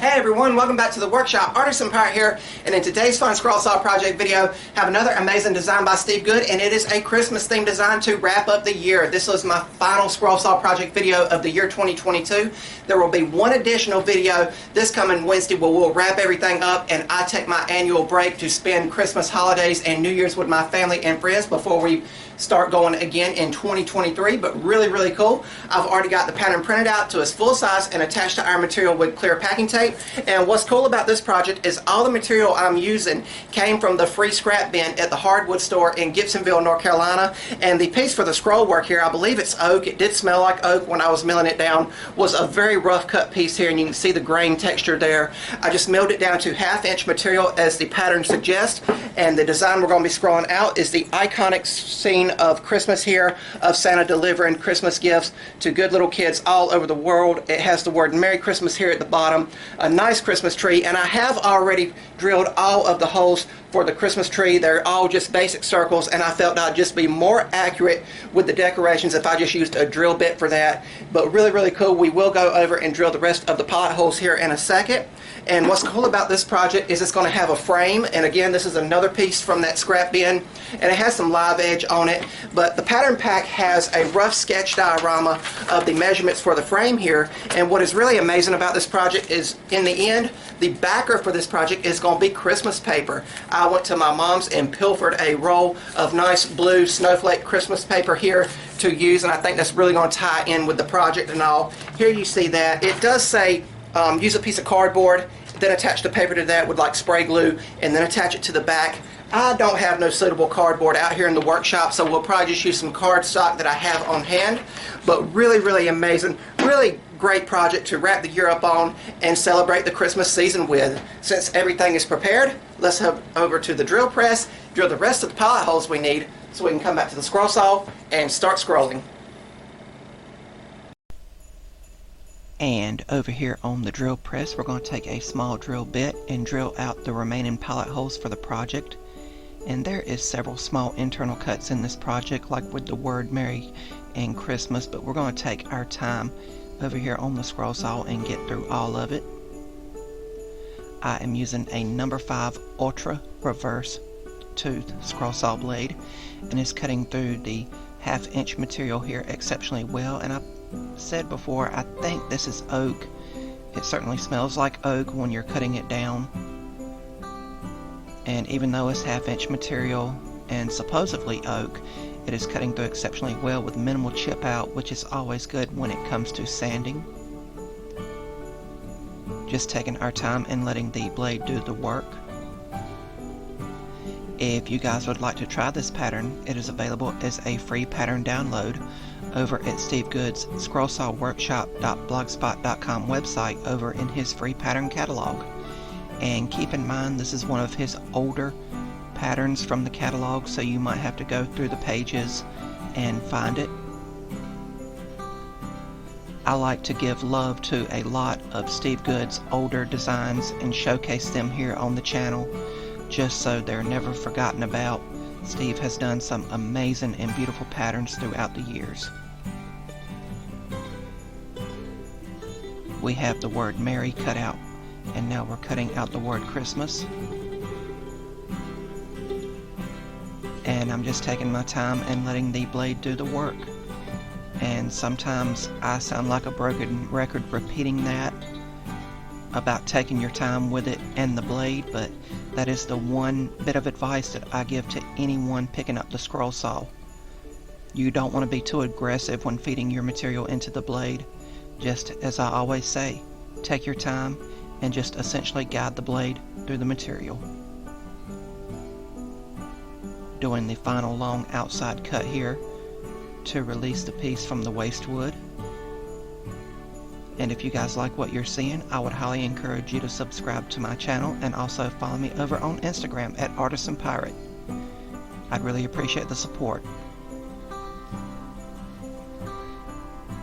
Hey everyone, welcome back to the workshop. Artisan Pirate here, and in today's fun scroll saw project video, have another amazing design by Steve Good, and it is a Christmas themed design to wrap up the year. This was my final scroll saw project video of the year 2022. There will be one additional video this coming Wednesday where we'll wrap everything up, and I take my annual break to spend Christmas holidays and New Year's with my family and friends before we start going again in 2023, but really cool. I've already got the pattern printed out to its full size and attached to our material with clear packing tape. And what's cool about this project is all the material I'm using came from the free scrap bin at the hardwood store in Gibsonville, North Carolina. And the piece for the scroll work here, I believe it's oak. It did smell like oak when I was milling it down. Was a very rough cut piece here, and you can see the grain texture there. I just milled it down to 1/2 inch material as the pattern suggests. And the design we're going to be scrolling out is the iconic scene of Christmas here, of Santa delivering Christmas gifts to good little kids all over the world. It has the word Merry Christmas here at the bottom, a nice Christmas tree, and I have already drilled all of the holes for the Christmas tree. They're all just basic circles, and I felt I'd just be more accurate with the decorations if I just used a drill bit for that. But really cool. We will go over and drill the rest of the pilot holes here in a second. And what's cool about this project is it's going to have a frame, and again, this is another piece from that scrap bin, and it has some live edge on it. But the pattern pack has a rough sketch diorama of the measurements for the frame here. And what is really amazing about this project is, in the end, the backer for this project is going to be Christmas paper. I went to my mom's and pilfered a roll of nice blue snowflake Christmas paper here to use, and I think that's really going to tie in with the project and all. Here you see that it does say use a piece of cardboard, then attach the paper to that with like spray glue, and then attach it to the back. I don't have no suitable cardboard out here in the workshop, so we'll probably just use some cardstock that I have on hand. But really amazing, really great project to wrap the year up on and celebrate the Christmas season with. Since everything is prepared, let's head over to the drill press, drill the rest of the pilot holes we need so we can come back to the scroll saw and start scrolling. And over here on the drill press, we're going to take a small drill bit and drill out the remaining pilot holes for the project. And there is several small internal cuts in this project, like with the word Merry and Christmas, but we're going to take our time over here on the scroll saw and get through all of it. I am using a number 5 Ultra reverse tooth scroll saw blade, and it's cutting through the 1/2 inch material here exceptionally well. And I said before, I think this is oak. It certainly smells like oak when you're cutting it down. And even though it's 1/2 inch material and supposedly oak, it is cutting through exceptionally well with minimal chip out, which is always good when it comes to sanding. Just taking our time and letting the blade do the work. If you guys would like to try this pattern, it is available as a free pattern download over at Steve Good's scrollsawworkshop.blogspot.com website over in his free pattern catalog. And keep in mind, this is one of his older patterns from the catalog, so you might have to go through the pages and find it. I like to give love to a lot of Steve Good's older designs and showcase them here on the channel, just so they're never forgotten about. Steve has done some amazing and beautiful patterns throughout the years. We have the word Merry cut out, and now we're cutting out the word Christmas. And I'm just taking my time and letting the blade do the work. And sometimes I sound like a broken record repeating that about taking your time with it and the blade, but that is the one bit of advice that I give to anyone picking up the scroll saw. You don't want to be too aggressive when feeding your material into the blade. Just as I always say, take your time and just essentially guide the blade through the material. Doing the final long outside cut here to release the piece from the waste wood. And if you guys like what you're seeing, I would highly encourage you to subscribe to my channel and also follow me over on Instagram at Artisan Pirate. I'd really appreciate the support.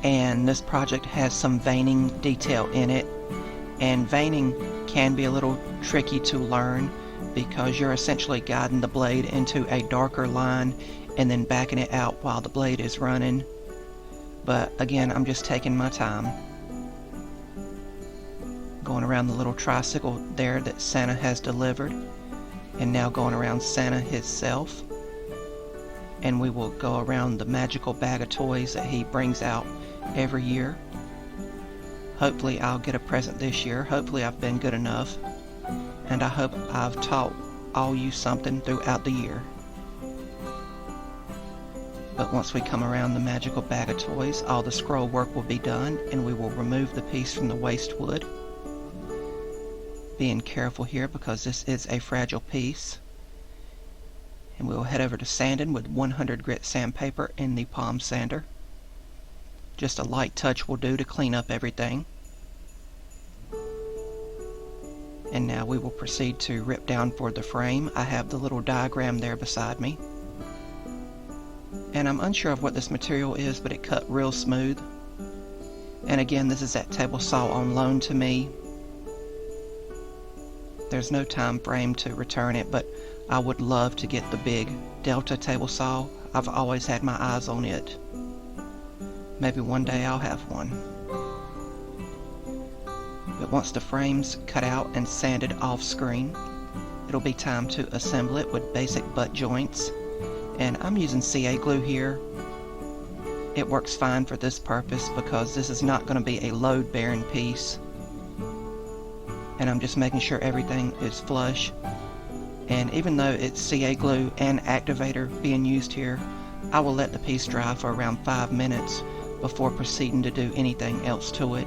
And this project has some veining detail in it, and veining can be a little tricky to learn because you're essentially guiding the blade into a darker line and then backing it out while the blade is running. But again, I'm just taking my time. going around the little tricycle there that Santa has delivered, and now going around Santa himself. And we will go around the magical bag of toys that he brings out every year. Hopefully I'll get a present this year. Hopefully I've been good enough, and I hope I've taught all you something throughout the year. But once we come around the magical bag of toys, all the scroll work will be done, and we will remove the piece from the waste wood. Being careful here because this is a fragile piece. And we will head over to sanding with 100 grit sandpaper in the palm sander. Just a light touch will do to clean up everything. And now we will proceed to rip down for the frame. I have the little diagram there beside me. And I'm unsure of what this material is, but it cut real smooth. And again, this is that table saw on loan to me. There's no time frame to return it, but I would love to get the big Delta table saw. I've always had my eyes on it. Maybe one day I'll have one. But once the frame's cut out and sanded off screen, it'll be time to assemble it with basic butt joints. And I'm using CA glue here. It works fine for this purpose because this is not going to be a load-bearing piece. And I'm just making sure everything is flush. And even though it's CA glue and activator being used here, I will let the piece dry for around 5 minutes before proceeding to do anything else to it.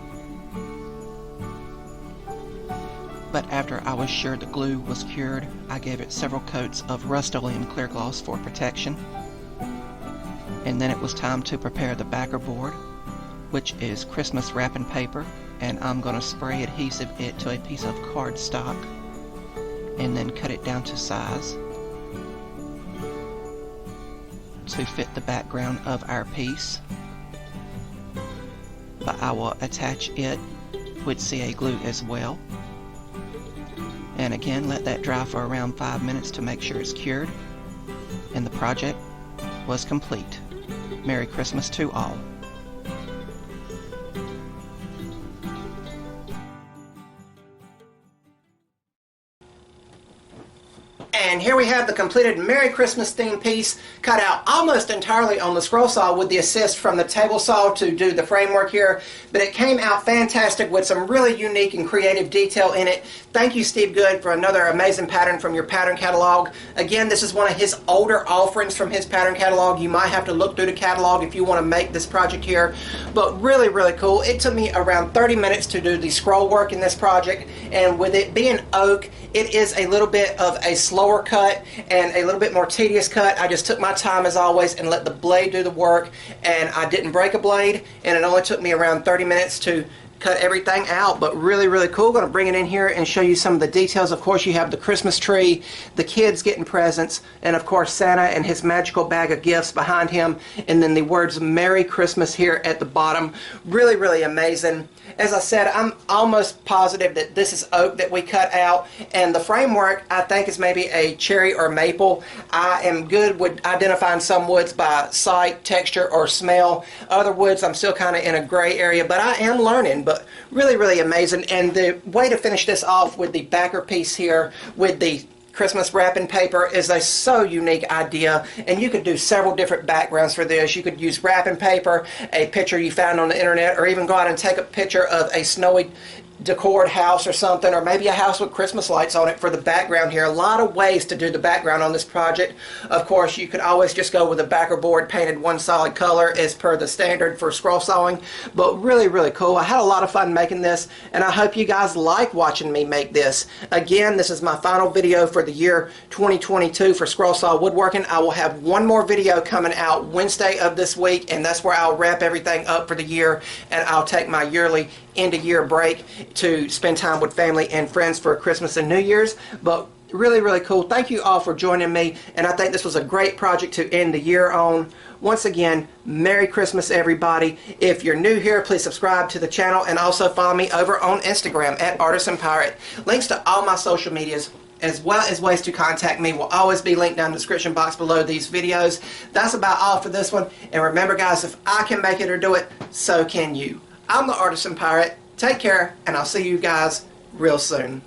But after I was sure the glue was cured, I gave it several coats of Rust-Oleum clear gloss for protection. And then it was time to prepare the backer board, which is Christmas wrapping paper, and I'm going to spray adhesive it to a piece of cardstock and then cut it down to size to fit the background of our piece. But I will attach it with CA glue as well. And again, let that dry for around 5 minutes to make sure it's cured. And the project was complete. Merry Christmas to all. And here we have the completed Merry Christmas themed piece, cut out almost entirely on the scroll saw with the assist from the table saw to do the framework here. But it came out fantastic with some really unique and creative detail in it. Thank you, Steve Good, for another amazing pattern from your pattern catalog. Again, this is one of his older offerings from his pattern catalog. You might have to look through the catalog if you want to make this project here. But really, really cool. It took me around 30 minutes to do the scroll work in this project. And with it being oak, it is a little bit of a slower cut and a little bit more tedious cut. I just took my time as always and let the blade do the work, and I didn't break a blade, and it only took me around 30 minutes to cut everything out. But really, really cool. Going to bring it in here and show you some of the details. Of course, you have the Christmas tree, the kids getting presents, and of course Santa and his magical bag of gifts behind him, and then the words Merry Christmas here at the bottom. Really, really amazing. As I said, I'm almost positive that this is oak that we cut out, and the framework I think is maybe a cherry or maple. I am good with identifying some woods by sight, texture, or smell. Other woods I'm still kind of in a gray area, but I am learning. But really, really amazing. And the way to finish this off with the backer piece here with the Christmas wrapping paper is a so unique idea, and you could do several different backgrounds for this. You could use wrapping paper, a picture you found on the internet, or even go out and take a picture of a snowy decored house or something, or maybe a house with Christmas lights on it for the background here. A lot of ways to do the background on this project. Of course, you could always just go with a backer board painted one solid color as per the standard for scroll sawing. But really, really cool. I had a lot of fun making this, and I hope you guys like watching me make this. Again, this is my final video for the year 2022 for scroll saw woodworking. I will have one more video coming out Wednesday of this week, and that's where I'll wrap everything up for the year, and I'll take my yearly end-of-year break to spend time with family and friends for Christmas and New Year's. But really, really cool. Thank you all for joining me, and I think this was a great project to end the year on. Once again, Merry Christmas, everybody. If you're new here, please subscribe to the channel, and also follow me over on Instagram at Artisan Pirate. Links to all my social medias as well as ways to contact me will always be linked down in the description box below these videos. That's about all for this one, and remember guys, if I can make it or do it, so can you. I'm the Artisan Pirate. Take care, and I'll see you guys real soon.